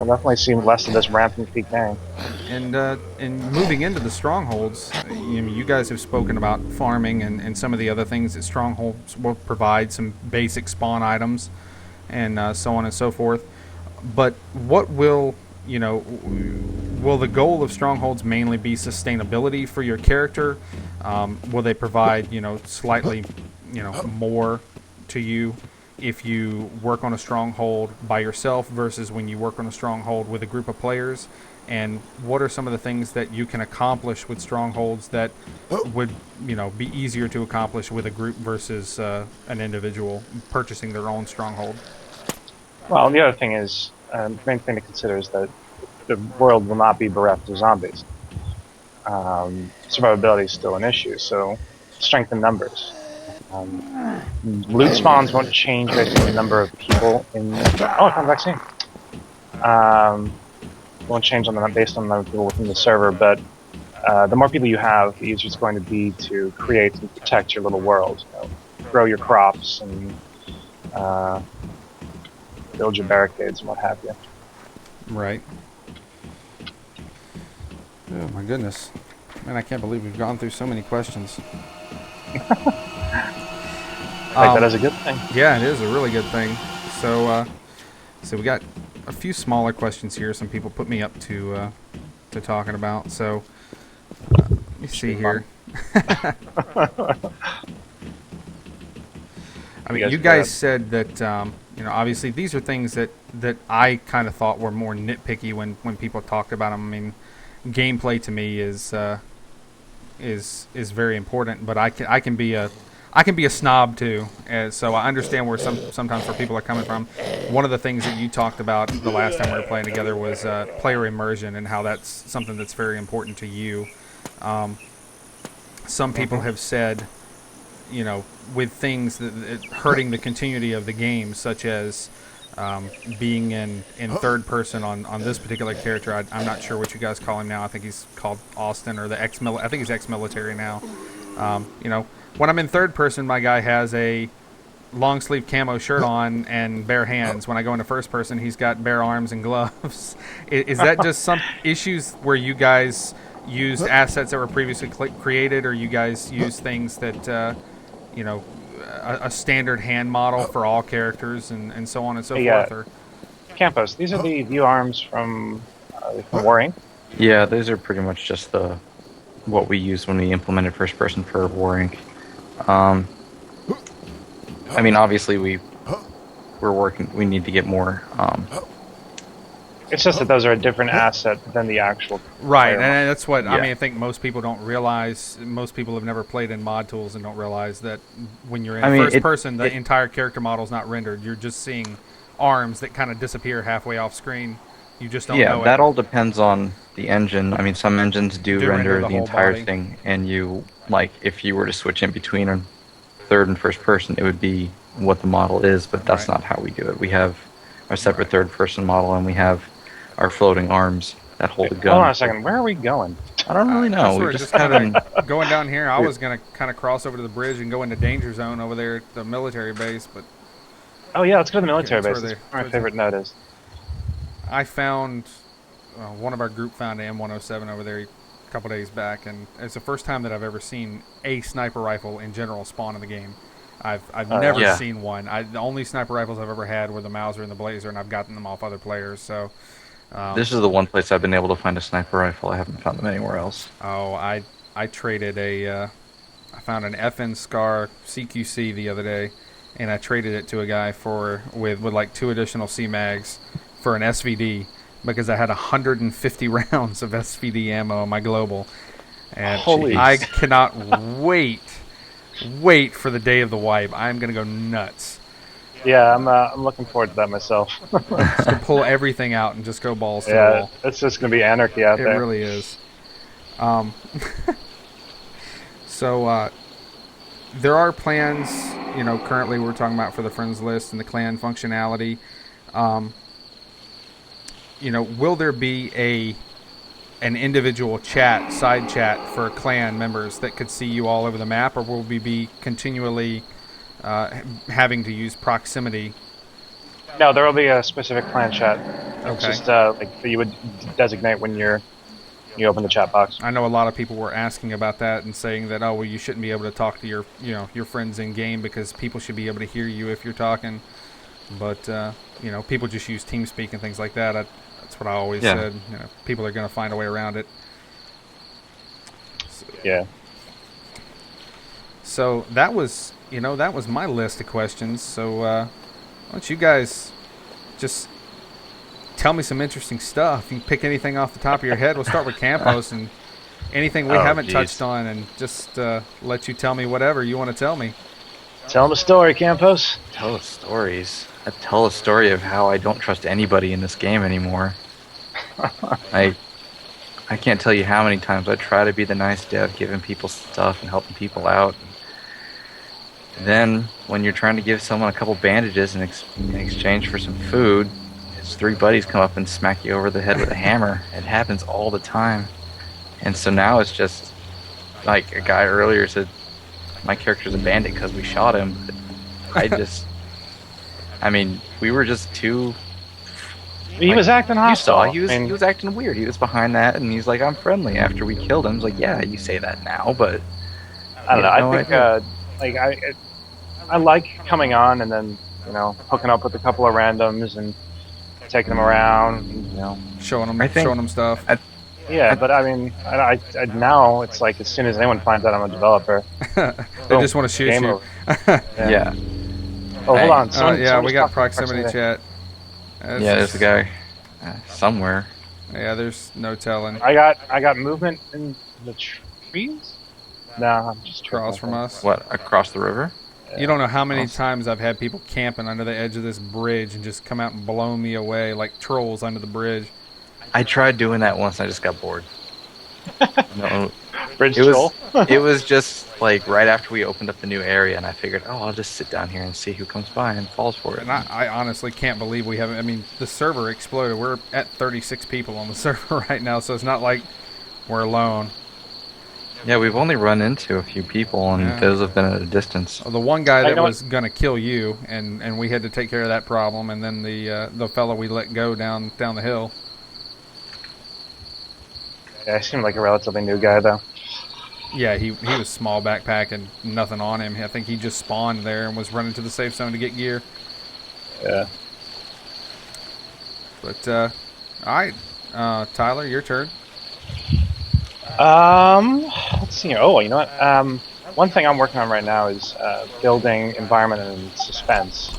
I'll definitely see less of this rampant PK. And moving into the strongholds, you guys have spoken about farming and some of the other things that strongholds will provide, some basic spawn items, and so on and so forth. But what will will the goal of strongholds mainly be sustainability for your character? Will they provide slightly more to you if you work on a stronghold by yourself versus when you work on a stronghold with a group of players? And what are some of the things that you can accomplish with strongholds that would be easier to accomplish with a group versus an individual purchasing their own stronghold? Well, the other thing is, the main thing to consider is that the world will not be bereft of zombies. Survivability is still an issue, so strength in numbers. Loot spawns won't change based on the number of people in. Oh, I found a vaccine. Won't change on the based on the number of people within the server, but the more people you have, the easier it's going to be to create and protect your little world. Grow your crops and build your barricades and what have you. Right. Oh my goodness. Man, I can't believe we've gone through so many questions. I think that is a good thing. Yeah, it is a really good thing. So we got a few smaller questions here. Some people put me up to talking about. So let me see here. I mean, you guys said that obviously these are things that I kind of thought were more nitpicky when people talked about them. I mean, gameplay to me is very important, but I can be a snob too, so I understand where sometimes where people are coming from. One of the things that you talked about the last time we were playing together was player immersion and how that's something that's very important to you. Some people have said, with things that hurting the continuity of the game, such as being in third person on this particular character. I'm not sure what you guys call him now. I think he's called Austin or the I think he's ex-military now. When I'm in third person, my guy has a long sleeve camo shirt on and bare hands. When I go into first person, he's got bare arms and gloves. Is that just some issues where you guys used assets that were previously created, or you guys use things that a standard hand model for all characters and so on and so forth? Or Campos, these are the view arms from Warring. Yeah, those are pretty much just what we used when we implemented first person for Warring. I mean, obviously we're working. We need to get more. It's just that those are a different asset than the actual. Right, and that's what I mean. I think most people don't realize. Most people have never played in mod tools and don't realize that when you're in first person, the entire character model is not rendered. You're just seeing arms that kind of disappear halfway off screen. You just don't know. Yeah, that all depends on the engine. I mean, some engines do render the entire body. thing, and if you were to switch in between a third and first person, it would be what the model is, but that's not how we do it. We have our separate third person model, and we have our floating arms that hold a gun. Hold on a second, where are we going? I don't really know. We're just kind of going down here. I was going to kind of cross over to the bridge and go into danger zone over there at the military base, but... Oh yeah, let's go to the military base. That's where my favorite note is. I found... one of our group found an M107 over there a couple days back, and it's the first time that I've ever seen a sniper rifle in general spawn in the game. I've never seen one. The only sniper rifles I've ever had were the Mauser and the Blazer, and I've gotten them off other players, so... this is the one place I've been able to find a sniper rifle. I haven't found them anywhere else. Oh, I traded I found an FN Scar CQC the other day, and I traded it to a guy with like 2 additional C-Mags for an SVD because I had 150 rounds of SVD ammo on my global. And I cannot wait for the day of the wipe. I'm going to go nuts. Yeah, I'm looking forward to that myself. Just gonna pull everything out and just go balls to the wall. It's just gonna be anarchy out there. It really is. So there are plans. Currently we're talking about for the friends list and the clan functionality. Will there be an individual side chat for clan members that could see you all over the map, or will we be continually having to use proximity? No, there will be a specific clan chat. It's Okay. just like that you would designate when you open the chat box. I know a lot of people were asking about that and saying that, oh, well, you shouldn't be able to talk to your friends in game because people should be able to hear you if you're talking. But people just use TeamSpeak and things like that. That's what I always Yeah. said. People are going to find a way around it. Yeah. So that was my list of questions. So why don't you guys just tell me some interesting stuff? You can pick anything off the top of your head. We'll start with Campos and anything we haven't touched on, and just let you tell me whatever you want to tell me. Tell them a story, Campos. Tell us stories. I tell a story of how I don't trust anybody in this game anymore. I can't tell you how many times I try to be the nice dev, giving people stuff and helping people out. Then, when you're trying to give someone a couple bandages in exchange for some food, his 3 buddies come up and smack you over the head with a hammer. It happens all the time. And so now it's just, like a guy earlier said, my character's a bandit because we shot him. But we were just too... He was acting hostile. You saw, he was acting weird. He was behind that, and he's like, I'm friendly after we killed him. I was like, yeah, you say that now, but... I don't know. I think, I like coming on and then, hooking up with a couple of randoms and taking them around, Showing them stuff. But now it's like as soon as anyone finds out I'm a developer, they just want to shoot you. Yeah. Oh, hold on. We got proximity chat. There's a guy somewhere. Yeah, there's no telling. I got movement in the trees. No, I'm just across from us. What, across the river? You don't know how many times I've had people camping under the edge of this bridge and just come out and blow me away like trolls under the bridge. I tried doing that once. I just got bored. No, bridge troll. It was just like right after we opened up the new area, and I figured, I'll just sit down here and see who comes by and falls for it. And I honestly can't believe we haven't. I mean, the server exploded. We're at 36 people on the server right now, so it's not like we're alone. Yeah, we've only run into a few people, and those have been at a distance. Well, the one guy that was going to kill you, and we had to take care of that problem, and then the fellow we let go down the hill. Yeah, I seem like a relatively new guy, though. Yeah, he was small backpack and nothing on him. I think he just spawned there and was running to the safe zone to get gear. Yeah. But, all right, Tyler, your turn. Let's see. Oh, you know what? One thing I'm working on right now is building environment and suspense.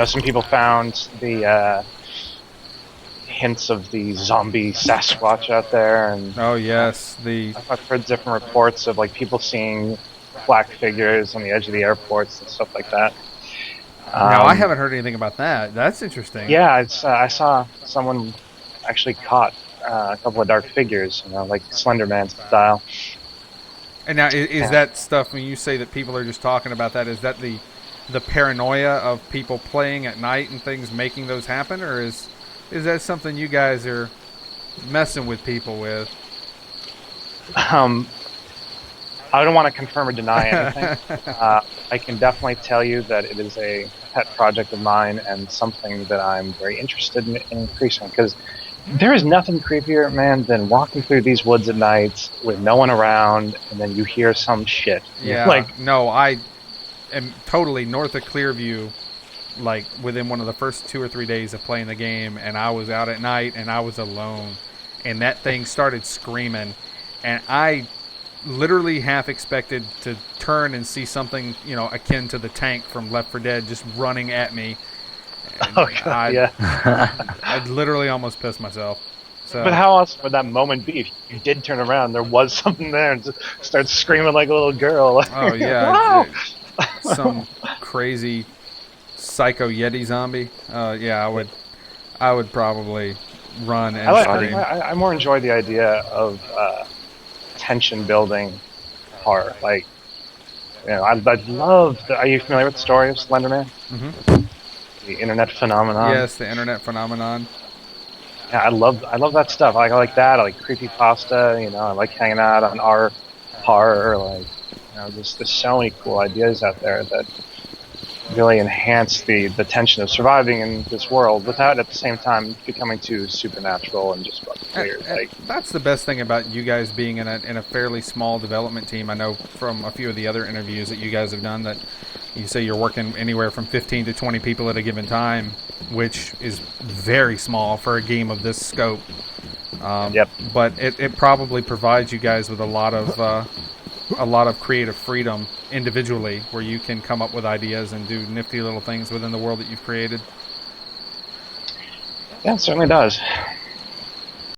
Some people found the hints of the zombie Sasquatch out there, and oh yes, I've heard different reports of like people seeing black figures on the edge of the airports and stuff like that. Now I haven't heard anything about that. That's interesting. Yeah, it's I saw someone actually caught a couple of dark figures, like Slender Man style. And now, is that stuff, when you say that people are just talking about that, is that the paranoia of people playing at night and things making those happen, or is that something you guys are messing with people with? I don't want to confirm or deny anything. I can definitely tell you that it is a pet project of mine and something that I'm very interested in increasing, because there is nothing creepier, man, than walking through these woods at night with no one around, and then you hear some shit. Yeah, no, I am totally north of Clearview, like within one of the first 2 or 3 days of playing the game, and I was out at night, and I was alone, and that thing started screaming, and I literally half expected to turn and see something, akin to the tank from Left 4 Dead just running at me. Oh, God, yeah. I'd literally almost pissed myself. So. But how else would that moment be if you did turn around, there was something there, and just start screaming like a little girl? Oh, yeah. Some crazy psycho Yeti zombie. Yeah, I would probably run and scream. I more enjoy the idea of tension building horror. Like, I'd love... Are you familiar with the story of Slender Man? Mm-hmm. The internet phenomenon. Yes, the internet phenomenon. Yeah, I love that stuff. I like that. I like creepypasta. I like hanging out on our horror. Like, there's so many cool ideas out there that really enhance the tension of surviving in this world without at the same time becoming too supernatural and just weird. Like, That's the best thing about you guys being in a fairly small development team. I know from a few of the other interviews that you guys have done that you say you're working anywhere from 15 to 20 people at a given time, which is very small for a game of this scope. yep. But it probably provides you guys with a lot of creative freedom individually, where you can come up with ideas and do nifty little things within the world that you've created. Yeah, it certainly does.